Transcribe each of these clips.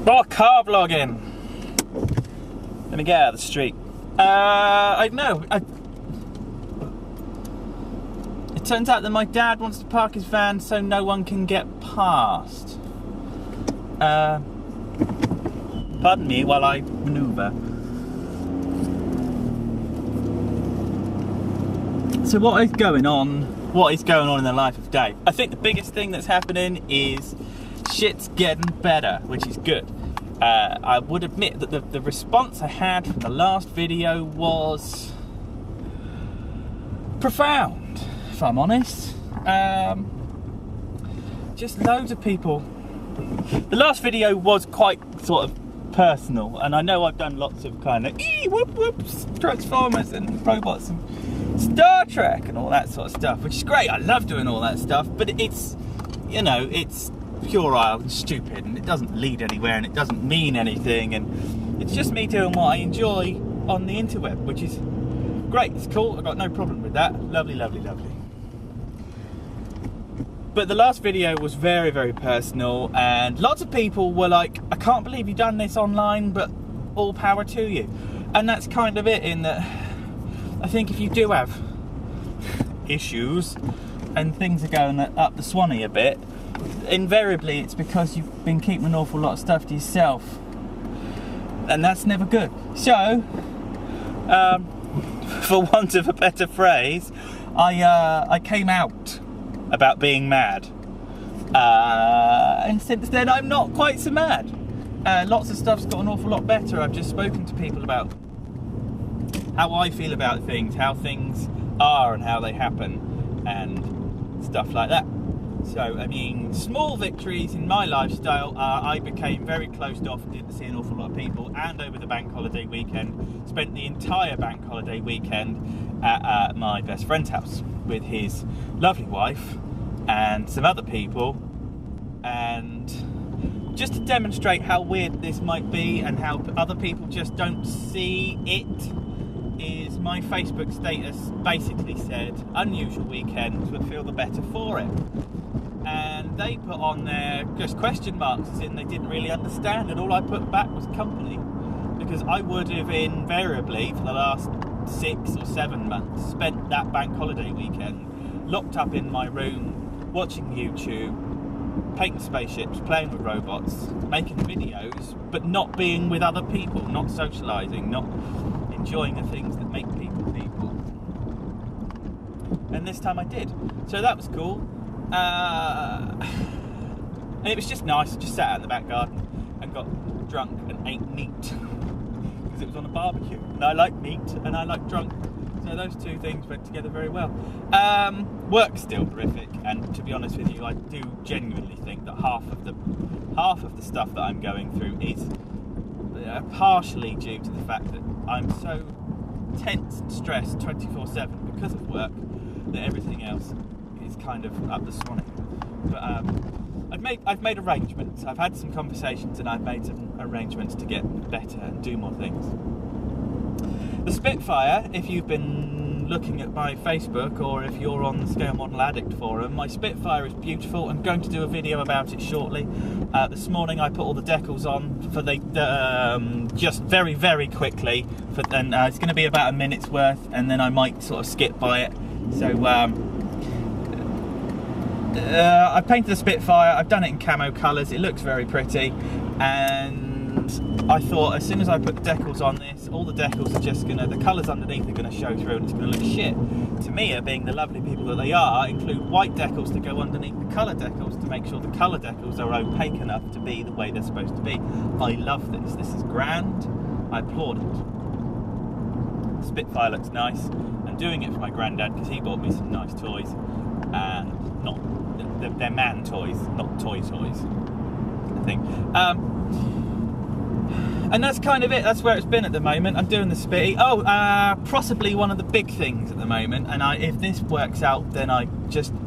Oh, car vlogging. Let me get out of the street. I know. It turns out that my dad wants to park his van so no one can get past. Pardon me while I manoeuvre. So what is going on? What is going on in the life of Dave? I think the biggest thing that's happening is shit's getting better, which is good. I would admit that the response I had from the last video was profound, if I'm honest. Just loads of people. The last video was quite sort of personal, and I know I've done lots of kind of whoops, Transformers and robots and Star Trek and all that sort of stuff, which is great. I love doing all that stuff, but it's, you know, it's puerile and stupid, and it doesn't lead anywhere, and it doesn't mean anything, and it's just me doing what I enjoy on the interweb, which is great. It's cool. I've got no problem with that. Lovely, lovely, lovely. But the last video was very, very personal, and lots of people were like, I can't believe you've done this online, but all power to you. And that's kind of it, in that I think if you do have issues and things are going up the swanny a bit, invariably it's because you've been keeping an awful lot of stuff to yourself, and that's never good. So, for want of a better phrase, I came out about being mad, and since then I'm not quite so mad. Lots of stuff's got an awful lot better. I've just spoken to people about how I feel about things, how things are and how they happen, and stuff like that. So, I mean, small victories in my lifestyle are I became very closed off and didn't see an awful lot of people, and over the bank holiday weekend, spent the entire bank holiday weekend at my best friend's house with his lovely wife and some other people, and just to demonstrate how weird this might be and how other people just don't see it, is my Facebook status basically said, unusual weekend, but feel the better for it. And they put on there just question marks, as in they didn't really understand, and all I put back was company, because I would have invariably for the last 6 or 7 months spent that bank holiday weekend locked up in my room watching YouTube, painting spaceships, playing with robots, making videos, but not being with other people, not socialising, not enjoying the things that make people people. And this time I did, so that was cool. And it was just nice. I just sat out in the back garden and got drunk and ate meat because it was on a barbecue, and I like meat and I like drunk, so those two things went together very well. Work's still horrific, and to be honest with you, I do genuinely think that half of the stuff that I'm going through is partially due to the fact that I'm so tense and stressed 24/7 because of work that everything else is kind of up the swanny. But I've made arrangements. I've had some conversations, and I've made some arrangements to get better and do more things. The Spitfire, if you've been looking at my Facebook, or if you're on the Scale Model Addict forum, my Spitfire is beautiful. I'm going to do a video about it shortly. This morning I put all the decals on for the just very, very quickly, and it's going to be about a minute's worth, and then I might sort of skip by it. So I painted the Spitfire. I've done it in camo colours. It looks very pretty, and I thought as soon as I put the decals on this, all the decals are just gonna, the colours underneath are gonna show through, and it's gonna look shit. Tamiya, being the lovely people that they are, include white decals to go underneath the colour decals to make sure the colour decals are opaque enough to be the way they're supposed to be. I love this. This is grand. I applaud it. Spitfire looks nice. I'm doing it for my granddad because he bought me some nice toys, and they're man toys, not toy toys, I think. And that's kind of it. That's where it's been at the moment. I'm doing the Spitty. Possibly one of the big things at the moment, and if this works out, then I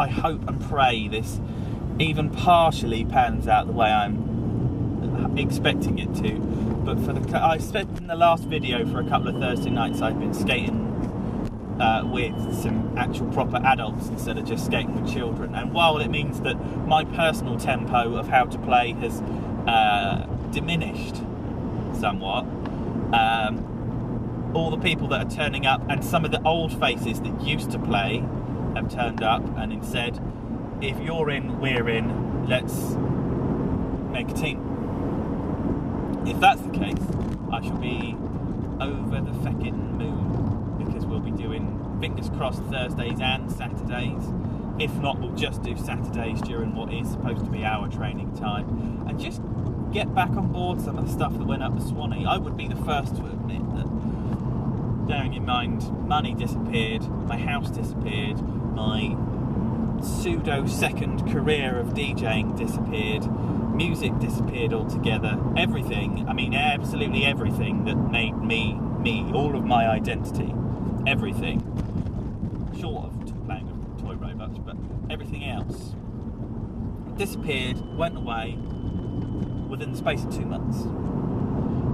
hope and pray this even partially pans out the way I'm expecting it to. But I said in the last video, for a couple of Thursday nights I've been skating with some actual proper adults instead of just skating with children, and while it means that my personal tempo of how to play has diminished somewhat. All the people that are turning up, and some of the old faces that used to play have turned up and instead, if you're in, we're in, let's make a team. If that's the case, I shall be over the feckin' moon, because we'll be doing, fingers crossed, Thursdays and Saturdays. If not, we'll just do Saturdays during what is supposed to be our training time, and just get back on board some of the stuff that went up the Swanee. I would be the first to admit that, bearing in mind, money disappeared, my house disappeared, my pseudo-second career of DJing disappeared, music disappeared altogether, everything, I mean absolutely everything that made me, all of my identity, everything, short of playing with toy robots, but everything else disappeared, went away within the space of 2 months.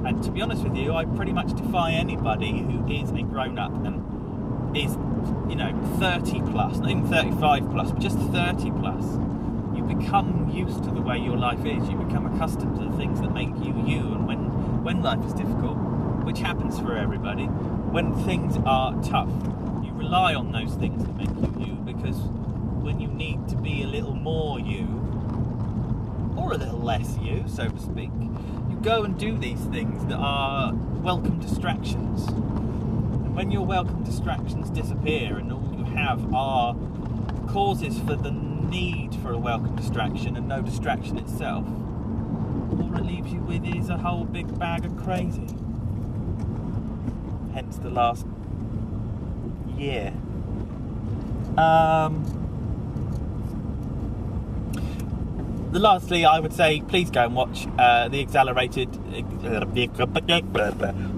And to be honest with you, I pretty much defy anybody who is a grown-up and is, 30 plus, not even 35 plus, but just 30 plus. You become used to the way your life is. You become accustomed to the things that make you you. And when life is difficult, which happens for everybody, when things are tough, you rely on those things that make you you, because when you need to be a little more you, or a little less you, so to speak, you go and do these things that are welcome distractions. And when your welcome distractions disappear and all you have are causes for the need for a welcome distraction and no distraction itself, all it leaves you with is a whole big bag of crazy. Hence the last year. Lastly, I would say please go and watch the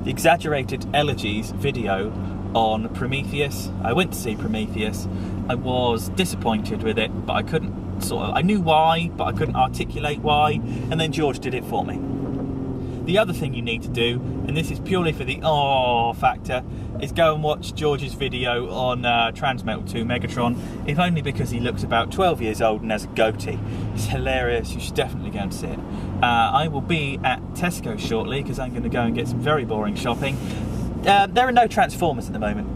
exaggerated elegies video on Prometheus. I went to see Prometheus. I was disappointed with it, but I couldn't I knew why, but I couldn't articulate why, and then George did it for me. The other thing you need to do, and this is purely for the factor, is go and watch George's video on Transmetal 2 Megatron, if only because he looks about 12 years old and has a goatee. It's hilarious, you should definitely go and see it. I will be at Tesco shortly, because I'm going to go and get some very boring shopping. There are no Transformers at the moment.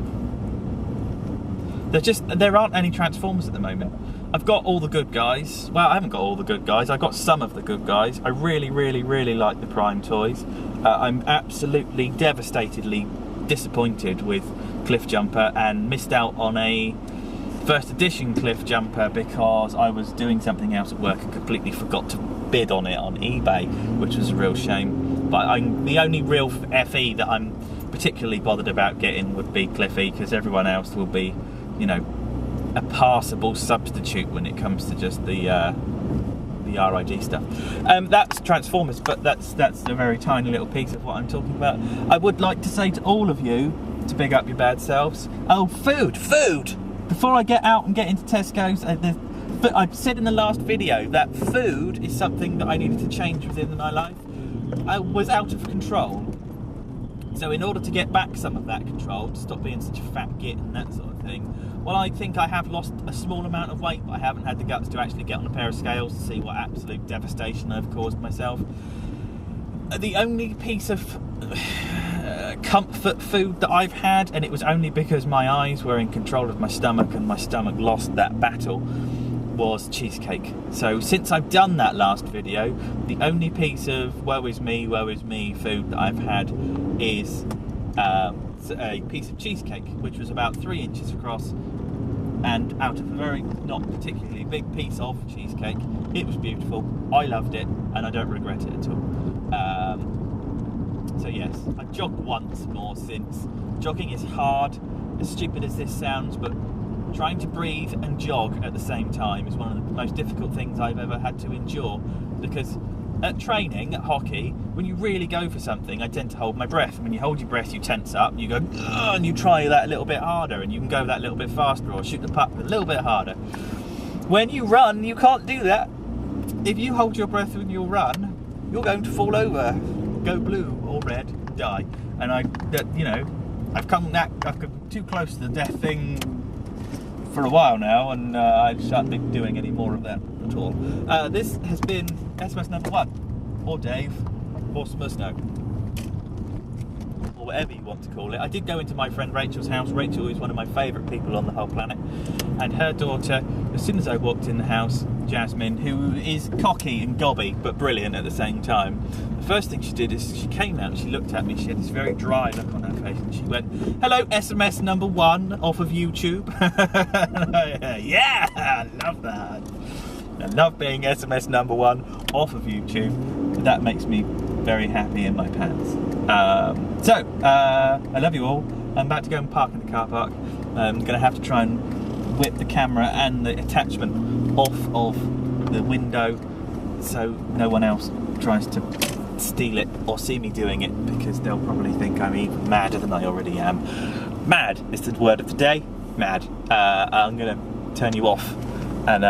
There aren't any Transformers at the moment. I've got all the good guys. Well, I haven't got all the good guys. I've got some of the good guys. I really, really, really like the Prime toys. I'm absolutely devastatedly disappointed with Cliff Jumper and missed out on a first edition Cliff Jumper because I was doing something else at work and completely forgot to bid on it on eBay, which was a real shame. But the only real FE that I'm particularly bothered about getting would be Cliffy, because everyone else will be, a passable substitute when it comes to just the RID stuff. That's Transformers, but that's a very tiny little piece of what I'm talking about. I would like to say to all of you to big up your bad selves. Oh, food! Before I get out and get into Tesco's, I said in the last video that food is something that I needed to change within my life. I was out of control. So in order to get back some of that control, to stop being such a fat git and that sort of thing, well, I think I have lost a small amount of weight, but I haven't had the guts to actually get on a pair of scales to see what absolute devastation I've caused myself. The only piece of comfort food that I've had, and it was only because my eyes were in control of my stomach and my stomach lost that battle, was cheesecake. So since I've done that last video, the only piece of woe is me food that I've had is a piece of cheesecake, which was about 3 inches across, and out of a very not particularly big piece of cheesecake. It was beautiful, I loved it, and I don't regret it at all. So yes, I've jogged once more since. Jogging is hard, as stupid as this sounds, but trying to breathe and jog at the same time is one of the most difficult things I've ever had to endure, because at training, at hockey, when you really go for something, I tend to hold my breath. And when you hold your breath, you tense up, and you go, and you try that a little bit harder, and you can go that little bit faster, or shoot the puck a little bit harder. When you run, you can't do that. If you hold your breath when you run, you're going to fall over, go blue or red, die. And I've come too close to the death thing for a while now, and I shan't be doing any more of that at all. This has been SMS number 1, or Dave, or Smusno, or whatever you want to call it. I did go into my friend Rachel's house. Rachel is one of my favourite people on the whole planet, and her daughter, as soon as I walked in the house, Jasmine, who is cocky and gobby but brilliant at the same time, the first thing she did is she came out and she looked at me. She had this very dry look on her face and she went, "Hello, SMS number 1 off of YouTube." Yeah, I love that. I love being SMS number 1 off of YouTube. That makes me very happy in my pants. I love you all. I'm about to go and park in the car park. I'm going to have to try and whip the camera and the attachment off of the window so no one else tries to steal it or see me doing it, because they'll probably think I'm even madder than I already am. Mad is the word of the day. Mad. I'm going to turn you off and